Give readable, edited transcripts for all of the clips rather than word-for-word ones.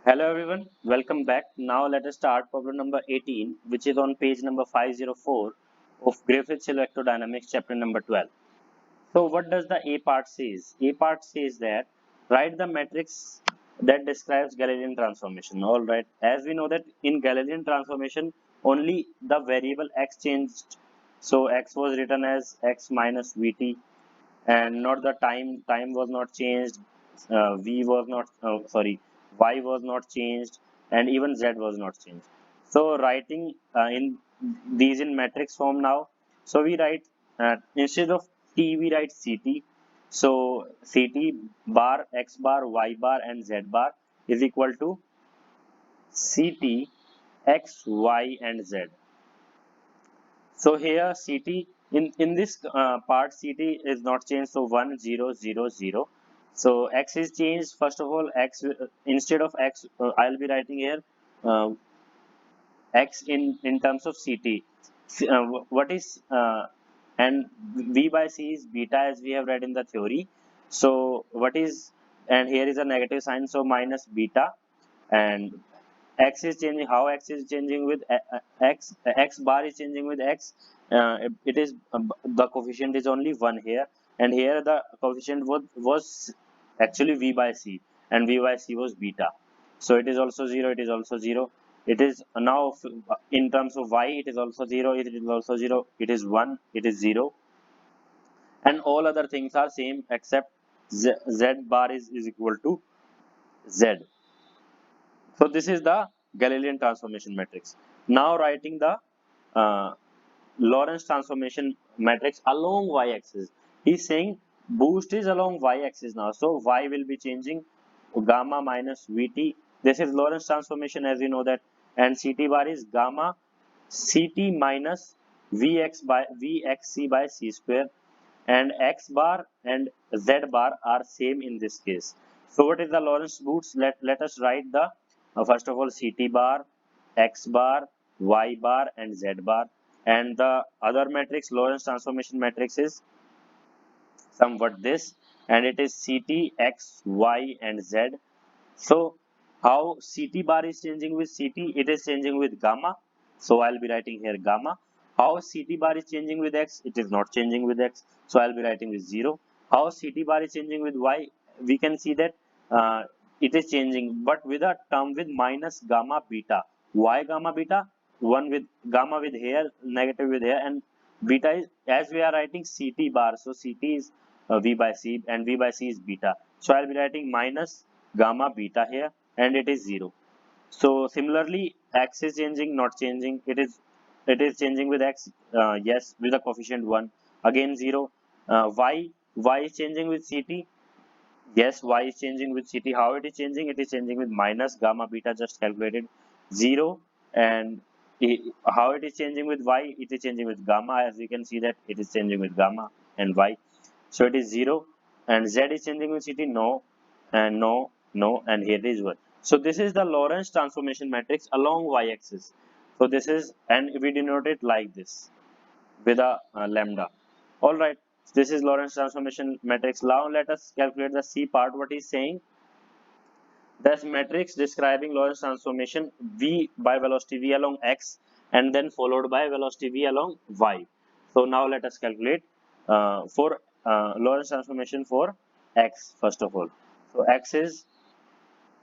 Hello everyone, welcome back. Now let us start problem number 18, which is on page number 504 of Griffiths Electrodynamics, chapter number 12. So what does the A part says? A part says that write the matrix that describes Galilean transformation. All right, as we know that in Galilean transformation only the variable x changed. So x was written as x minus vt, and not the time was not changed. V was not sorry Y was not changed, and even Z was not changed. So writing in these in matrix form now, so we write instead of t we write ct. So ct bar x bar y bar and z bar is equal to ct x y and z. So here CT in this part CT is not changed, so 1 0 0 0. So X is changed. First of all, X instead of X I'll be writing here uh, X in terms of CT. What is and V by C is beta, as we have read in the theory. So what is, and here is a negative sign, so minus beta. And x is changing, how x is changing with x bar is changing with x. It is the coefficient is only 1 here, and here the coefficient was actually v by c, and v by c was beta. So it is also 0, it is also 0. It is now in terms of y, it is also 0, it is also 0, it is 1, it is 0, and all other things are same except z bar is equal to z. So this is the Galilean transformation matrix. Now writing the uh, Lorentz transformation matrix along y-axis. He's saying boost is along y-axis now. So y will be changing gamma minus Vt. This is Lorentz transformation, as we know that, and Ct bar is gamma Ct minus Vxc by c square, and x bar and z bar are same in this case. So what is the Lorentz boost? Let us write the first of all Ct bar, x bar, y bar and z bar, and the other matrix Lorentz transformation matrix is somewhat this, and it is Ct, x, y and z. So how Ct bar is changing with Ct? It is changing with gamma. So I'll be writing here gamma. How Ct bar is changing with x? It is not changing with x. So I'll be writing with 0. How Ct bar is changing with y? We can see that it is changing, but with a term with minus gamma beta. Why gamma beta? One with gamma with here, negative with here, and beta is, as we are writing Ct bar. So Ct is V by C, and V by C is beta. So I'll be writing minus gamma beta here, and it is 0. So similarly x is changing, not changing, it is changing with x, yes, with a coefficient 1, again 0. Y is changing with ct, yes, y is changing with ct. How it is changing? It is changing with minus gamma beta, just calculated, 0. And how it is changing with y? It is changing with gamma, as we can see that it is changing with gamma and y. So it is 0. And z is changing with ct, no, and no, no, and here it is 1. So this is the Lorentz transformation matrix along y-axis. So this is, and we denote it like this with a lambda. All right, this is Lorentz transformation matrix. Now let us calculate the C part. What is saying? This matrix describing Lorentz transformation v by velocity v along x, and then followed by velocity v along y. So now let us calculate for Lorentz transformation for x first of all. So x is,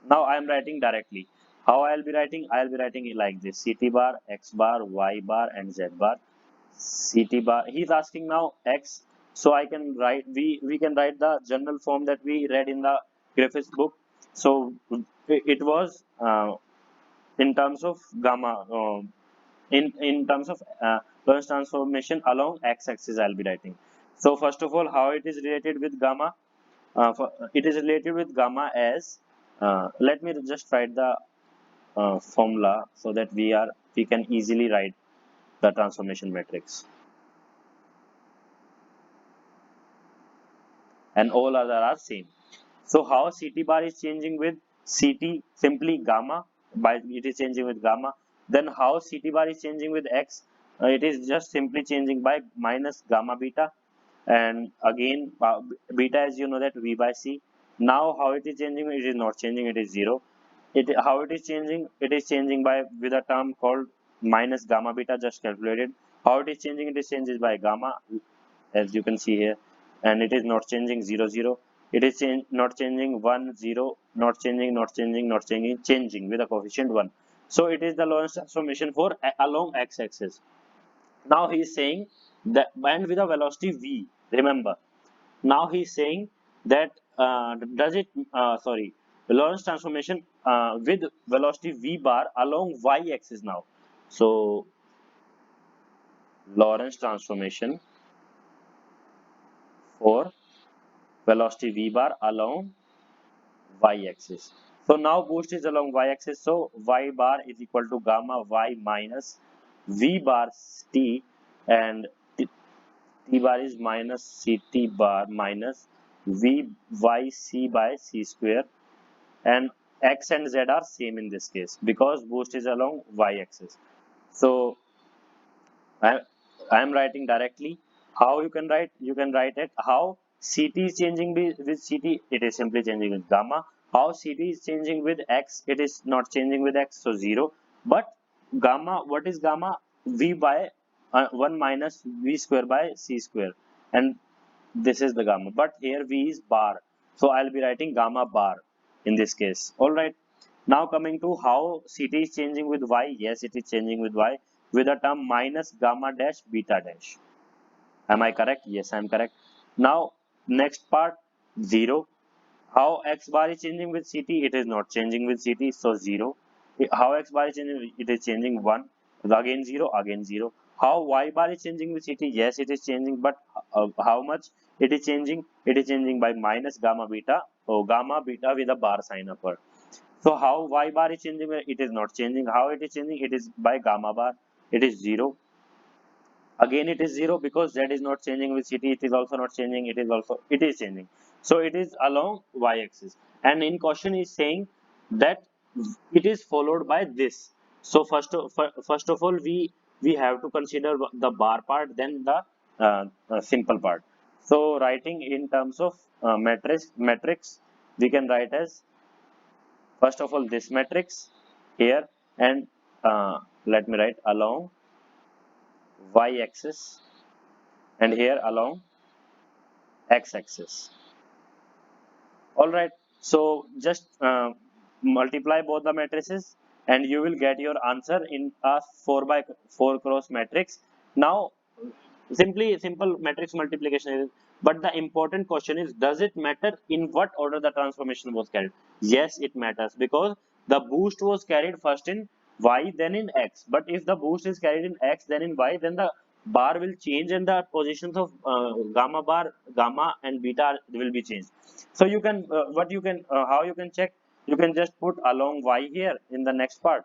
now I am writing directly. How I will be writing? I will be writing it like this: Ct bar, x bar, y bar, and z bar. Ct bar. He's asking now x, so I can write. We can write the general form that we read in the Griffiths book. So it was in terms of gamma. In terms of Lorentz transformation along x-axis, I'll be writing. So first of all, how it is related with gamma? It is related with gamma as, let me just write the formula so that we can easily write the transformation matrix, and all other are same. So how Ct bar is changing with Ct? Simply gamma, by it is changing with gamma. Then how Ct bar is changing with x? It is just simply changing by minus gamma beta, and again beta, as you know that v by c. Now how it is changing? It is not changing, it is 0. How it is changing? It is changing by with a term called minus gamma beta, just calculated. How it is changing? It is changes by gamma, as you can see here, and it is not changing 0 0. It is not changing 1 0, not changing, not changing, not changing, changing with a coefficient 1. So it is the Lorentz transformation for along x-axis. Now he is saying that, and with a velocity v, remember. Now he is saying that does it sorry, Lorentz transformation with velocity v bar along y-axis now. So Lorentz transformation for velocity v bar along y-axis. So now boost is along y-axis. So y bar is equal to gamma y minus v bar t, and t bar is minus ct bar minus v y c by c square, and x and z are same in this case because boost is along y-axis. So I, I am writing directly. How you can write? You can write it how CT is changing with CT. It is simply changing with gamma. How CT is changing with x? It is not changing with x, so 0. But gamma, what is gamma? V by 1 minus v square by c square, and this is the gamma. But here v is bar, so I'll be writing gamma bar in this case. All right. Now coming to how CT is changing with y. Yes, it is changing with y with a term minus gamma dash beta dash. Am I correct? Yes, I am correct. Now next part 0. How x bar is changing with CT? It is not changing with CT, so 0. How x bar is changing? It is changing 1. Again 0, again 0. How y bar is changing with CT? Yes, it is changing, but how much it is changing? It is changing by minus gamma beta, or gamma beta with a bar sign upward. So how y bar is changing? It is not changing. How it is changing? It is by gamma bar. It is 0. Again it is 0 because z is not changing with ct. It is also not changing. It is changing. So it is along y-axis. And in question is saying that it is followed by this. So first of all we have to consider the bar part, then the simple part. So writing in terms of matrix, we can write as first of all this matrix here, and let me write along y-axis, and here along x-axis. All right. So just multiply both the matrices, and you will get your answer in a 4 by 4 cross matrix. Now simple matrix multiplication is, but the important question is, does it matter in what order the transformation was carried? Yes, it matters, because the boost was carried first in y, then in x. But if the boost is carried in x, then in y, then the bar will change, and the positions of gamma bar, gamma and beta will be changed. So you can what you can how you can check? You can just put along y here in the next part.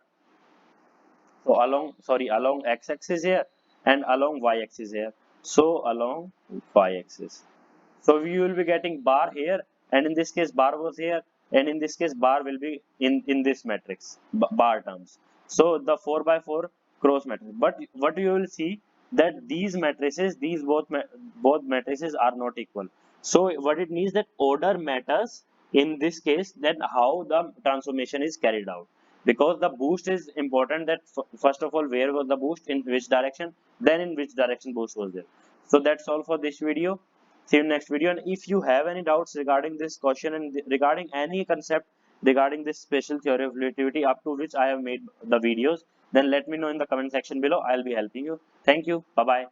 So along x-axis here and along y-axis here. So along y-axis. So we will be getting bar here, and in this case bar was here, and in this case bar will be in this matrix bar terms. So the 4 by 4 cross matrix. But what you will see that these matrices, these both matrices are not equal. So what it means that order matters in this case, that how the transformation is carried out, because the boost is important, that first of all where was the boost, in which direction, then in which direction boost was there. So that's all for this video. See you in next video. And if you have any doubts regarding this question and regarding any concept regarding this special theory of relativity up to which I have made the videos, then let me know in the comment section below. I'll be helping you. Thank you. Bye bye.